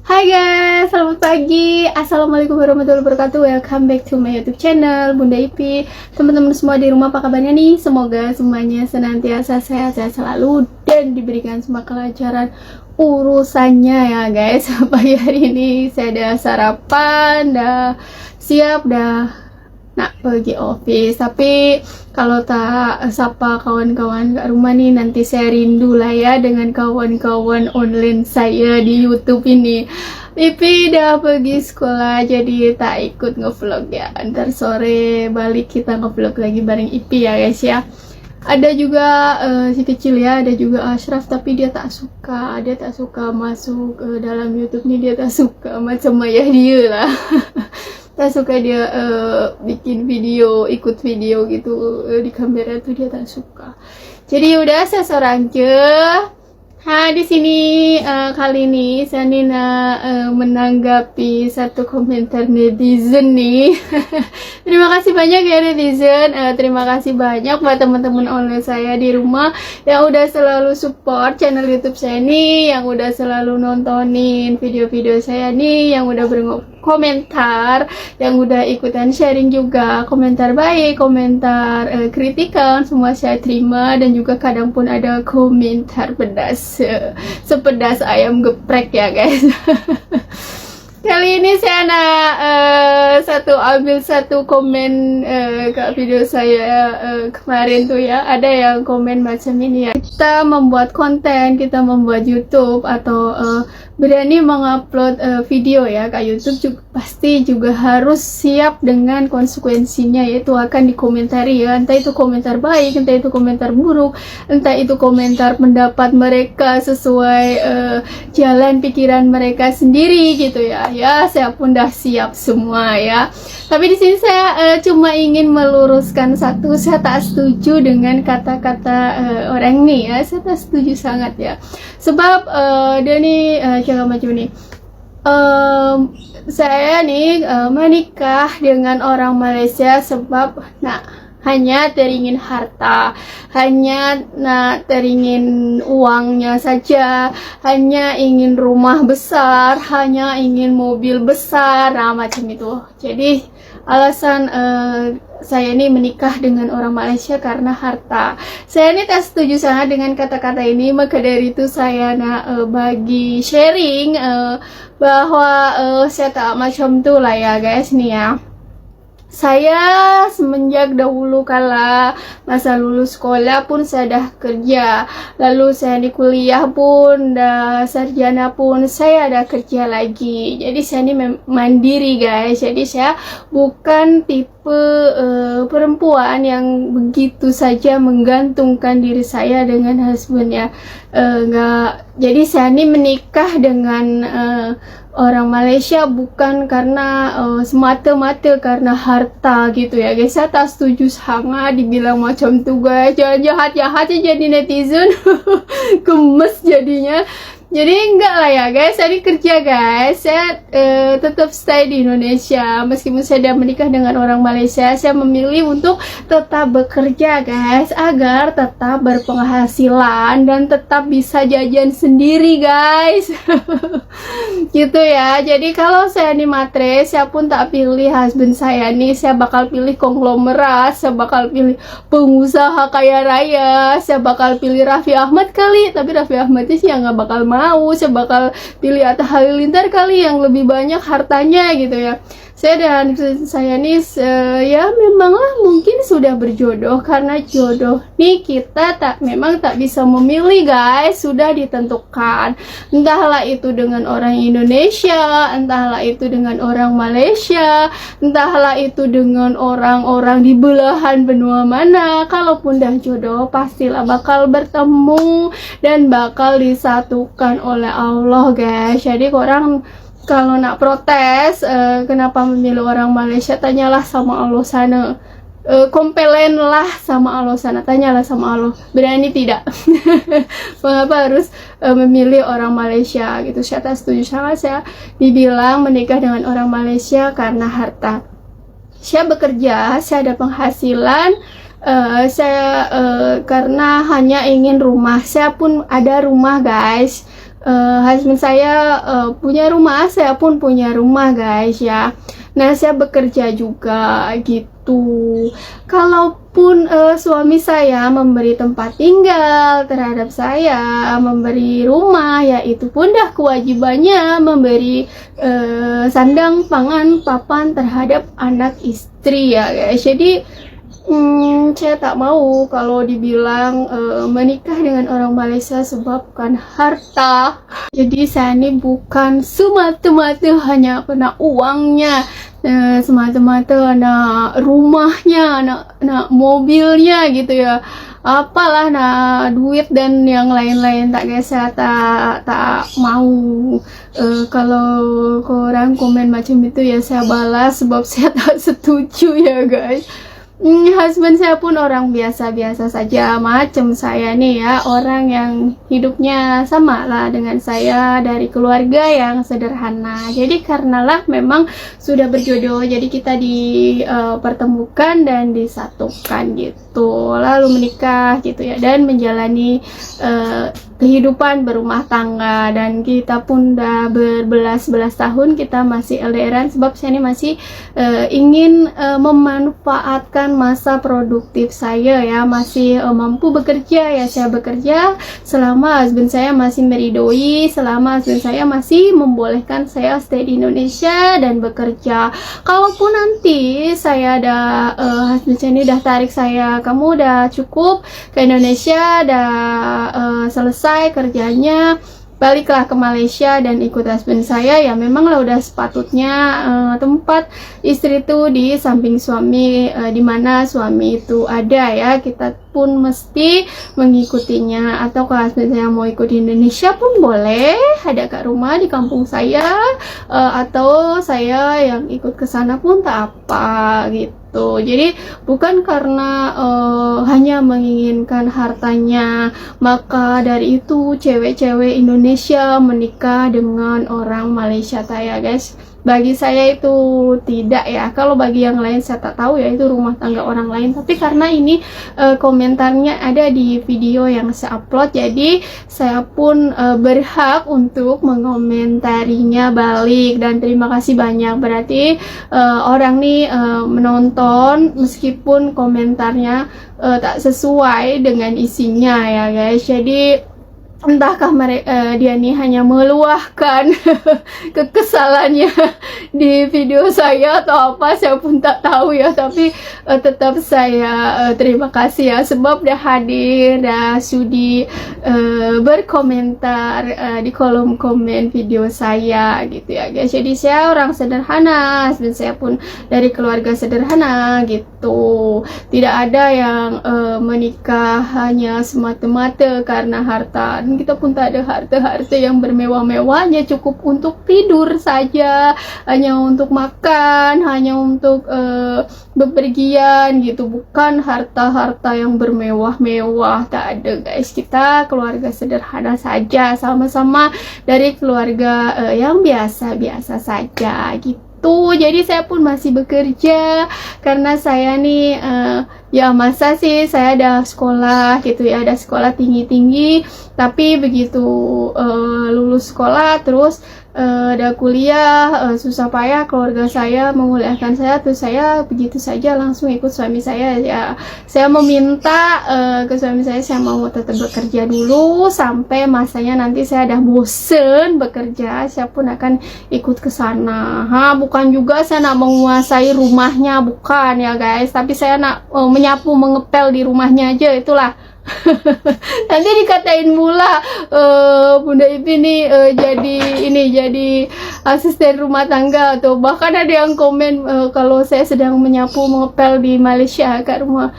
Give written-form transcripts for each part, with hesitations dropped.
Hai guys, selamat pagi. Assalamualaikum warahmatullahi wabarakatuh. Welcome back to my YouTube channel Bunda Ipi. Teman-teman semua di rumah, apa kabarnya nih? Semoga semuanya senantiasa sehat-sehat selalu dan diberikan semua kelancaran urusannya ya guys. Pagi hari ini saya udah sarapan, dah siap, dah pergi office. Tapi kalau tak sapa kawan-kawan kat rumah nih, nanti saya rindu lah ya dengan kawan-kawan online saya di YouTube ini. Pipi dah pergi sekolah, jadi tak ikut ngevlog ya. Ntar sore balik kita ngevlog lagi bareng Ipi ya guys ya. Ada juga si kecil ya, ada juga Ashraf, tapi dia tak suka masuk dalam YouTube nih, dia tak suka macam ayah dia lah. Tak suka dia bikin video, ikut video gitu di kamera tuh, dia tak suka. Jadi udah saya seorang je. Di sini kali ini saya menanggapi satu komentar netizen nih. Terima kasih banyak ya netizen. Terima kasih banyak buat teman-teman online saya di rumah yang udah selalu support channel YouTube saya nih, yang udah selalu nontonin video-video saya nih, yang udah berkomentar, yang udah ikutan sharing juga, komentar baik, komentar kritikan, semua saya terima, dan juga kadang pun ada komentar pedas, sepedas ayam geprek ya guys. Kali ini saya ambil satu komen ke video saya kemarin tuh ya. Ada yang komen macam ini ya. Kita membuat konten, kita membuat YouTube atau berani mengupload video ya ke YouTube, pasti juga harus siap dengan konsekuensinya, yaitu akan dikomentari ya. Entah itu komentar baik, entah itu komentar buruk, entah itu komentar pendapat mereka sesuai jalan pikiran mereka sendiri gitu ya. Ya, saya pun dah siap semua ya. Tapi di sini saya cuma ingin meluruskan satu, saya tak setuju dengan kata-kata orang ini ya. Saya tak setuju sangat ya. Sebab dia nih cara macam ni. Saya nih menikah dengan orang Malaysia sebab hanya teringin harta, hanya teringin uangnya saja, hanya ingin rumah besar, hanya ingin mobil besar, macam itu. Jadi alasan saya ini menikah dengan orang Malaysia karena harta. Saya ini tak setuju sangat dengan kata-kata ini, maka dari itu saya bagi sharing bahwa saya tak macam tu lah ya guys nih ya. Saya semenjak dahulu kala masa lulus sekolah pun saya dah kerja, lalu saya di kuliah pun dah sarjana pun saya dah kerja lagi. Jadi saya ini mandiri guys. Jadi saya bukan tipe perempuan yang begitu saja menggantungkan diri saya dengan husbandnya. Enggak. Jadi saya ini menikah dengan orang Malaysia bukan karena semata-mata karena harta gitu ya guys. Saya tak setuju sangat dibilang macam tu guys. Jangan jahat-jahat jadi netizen. Gemes jadinya. Jadi enggak lah ya guys, saya kerja guys. Saya tetap stay di Indonesia. Meskipun saya dah menikah dengan orang Malaysia, saya memilih untuk tetap bekerja guys, agar tetap berpenghasilan dan tetap bisa jajan sendiri guys. Gitu ya. Jadi kalau saya di matre, saya pun tak pilih husband saya nih. Saya bakal pilih konglomerat, saya bakal pilih pengusaha kaya raya, saya bakal pilih Raffi Ahmad kali. Tapi Raffi Ahmadnya sih yang nggak bakal mau. Saya bakal pilih Atta Halilintar kali yang lebih banyak hartanya gitu ya. Saya dan saya nih ya memanglah mungkin sudah berjodoh, karena jodoh nih kita memang tak bisa memilih guys, sudah ditentukan. Entahlah itu dengan orang Indonesia, entahlah itu dengan orang Malaysia, entahlah itu dengan orang-orang di belahan benua mana. Kalaupun dah jodoh, pastilah bakal bertemu dan bakal disatukan oleh Allah guys. Jadi orang kalau nak protes kenapa memilih orang Malaysia, tanyalah sama Allah sana. Komplainlah sama Allah sana, tanyalah sama Allah, berani tidak mengapa harus memilih orang Malaysia gitu. Saya tak setuju sangat. Saya dibilang menikah dengan orang Malaysia karena harta. Saya bekerja, saya ada penghasilan, saya karena hanya ingin rumah. Saya pun ada rumah guys, husband saya punya rumah, saya pun punya rumah guys ya. Nah, saya bekerja juga gitu. Kalaupun suami saya memberi tempat tinggal terhadap saya, memberi rumah, ya itu pun dah kewajibannya memberi sandang, pangan, papan terhadap anak istri ya guys. Jadi saya tak mau kalau dibilang menikah dengan orang Malaysia sebabkan harta. Jadi saya ini bukan semata-mata hanya kena uangnya, semata-mata nak rumahnya, nak mobilnya gitu ya. Apalah nak duit dan yang lain-lain, tak guys, saya tak mau. Kalau korang komen macam itu ya saya balas sebab saya tak setuju ya guys. Husband saya pun orang biasa-biasa saja macam saya nih ya, orang yang hidupnya sama lah dengan saya, dari keluarga yang sederhana. Jadi karenalah memang sudah berjodoh, jadi kita dipertemukan dan disatukan gitu, lalu menikah gitu ya, dan menjalani kehidupan berumah tangga. Dan kita pun udah berbelas-belas tahun kita masih LDRan sebab saya ini masih ingin memanfaatkan masa produktif saya ya, masih mampu bekerja ya. Saya bekerja selama husband saya masih meridoi, selama husband saya masih membolehkan saya stay di Indonesia dan bekerja. Kalaupun nanti saya ada husband saya ini udah tarik saya, kamu udah cukup ke Indonesia, udah selesai kerjanya, baliklah ke Malaysia dan ikut husband saya, ya memanglah udah sepatutnya tempat istri itu di samping suami, di mana suami itu ada ya, kita pun mesti mengikutinya. Atau kalau husband saya mau ikut di Indonesia pun boleh, ada kat rumah di kampung saya, atau saya yang ikut ke sana pun tak apa gitu. Jadi bukan karena hanya menginginkan hartanya maka dari itu cewek-cewek Indonesia menikah dengan orang Malaysia ya guys. Bagi saya itu tidak ya. Kalau bagi yang lain saya tak tahu ya, itu rumah tangga orang lain. Tapi karena ini komentarnya ada di video yang saya upload, jadi saya pun berhak untuk mengomentarinya balik. Dan terima kasih banyak, berarti orang nih menonton meskipun komentarnya tak sesuai dengan isinya ya guys. Jadi entahkah dia nih hanya meluahkan kekesalannya di video saya atau apa, saya pun tak tahu ya. Tapi tetap saya terima kasih ya, sebab dah hadir, dah sudi berkomentar di kolom komen video saya gitu ya guys. Jadi saya orang sederhana, dan saya pun dari keluarga sederhana gitu. Tidak ada yang menikah hanya semata-mata karena harta. Dan kita pun tak ada harta-harta yang bermewah-mewahnya, cukup untuk tidur saja, hanya untuk makan, hanya untuk bepergian gitu. Bukan harta-harta yang bermewah-mewah, tak ada guys. Kita keluarga sederhana saja, sama-sama dari keluarga yang biasa-biasa saja gitu. Jadi saya pun masih bekerja karena saya nih ya masa sih saya ada sekolah gitu ya, ada sekolah tinggi-tinggi, tapi begitu lulus sekolah terus ada kuliah, susah payah keluarga saya menguliahkan saya, terus saya begitu saja langsung ikut suami saya ya. Saya meminta ke suami saya mau tetap bekerja dulu sampai masanya nanti saya udah bosen bekerja, saya pun akan ikut ke sana. Bukan juga saya nak menguasai rumahnya, bukan ya guys, tapi saya nak menyapu, mengepel di rumahnya aja, itulah. Nanti dikatain pula Bunda Ipi nih jadi asisten rumah tangga, atau bahkan ada yang komen kalau saya sedang menyapu mengepel di Malaysia kat rumah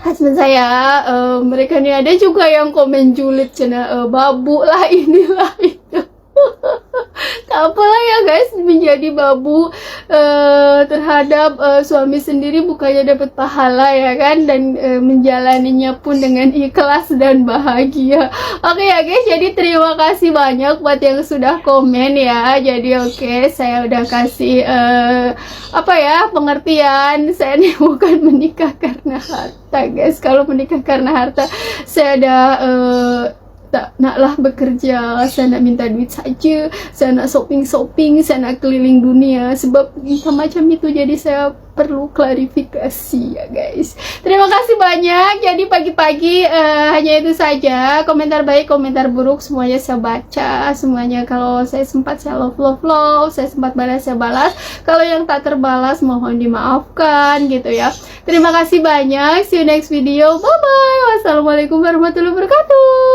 husband saya. Mereka nih ada juga yang komen julid cina babu lah inilah itu. Tak apalah ya guys, menjadi babu terhadap suami sendiri bukannya dapat pahala ya kan, dan menjalaninya pun dengan ikhlas dan bahagia. Oke ya guys, jadi terima kasih banyak buat yang sudah komen ya. Jadi oke, saya udah kasih pengertian. Saya ini bukan menikah karena harta guys. Kalau menikah karena harta saya udah naklah bekerja, saya nak minta duit saja, saya nak shopping, saya nak keliling dunia. Sebab macam itu, jadi saya perlu klarifikasi ya guys. Terima kasih banyak. Jadi pagi-pagi hanya itu saja. Komentar baik, komentar buruk semuanya saya baca. Semuanya kalau saya sempat saya love, saya sempat balas saya balas. Kalau yang tak terbalas mohon dimaafkan gitu ya. Terima kasih banyak. See you next video. Bye bye. Wassalamualaikum warahmatullahi wabarakatuh.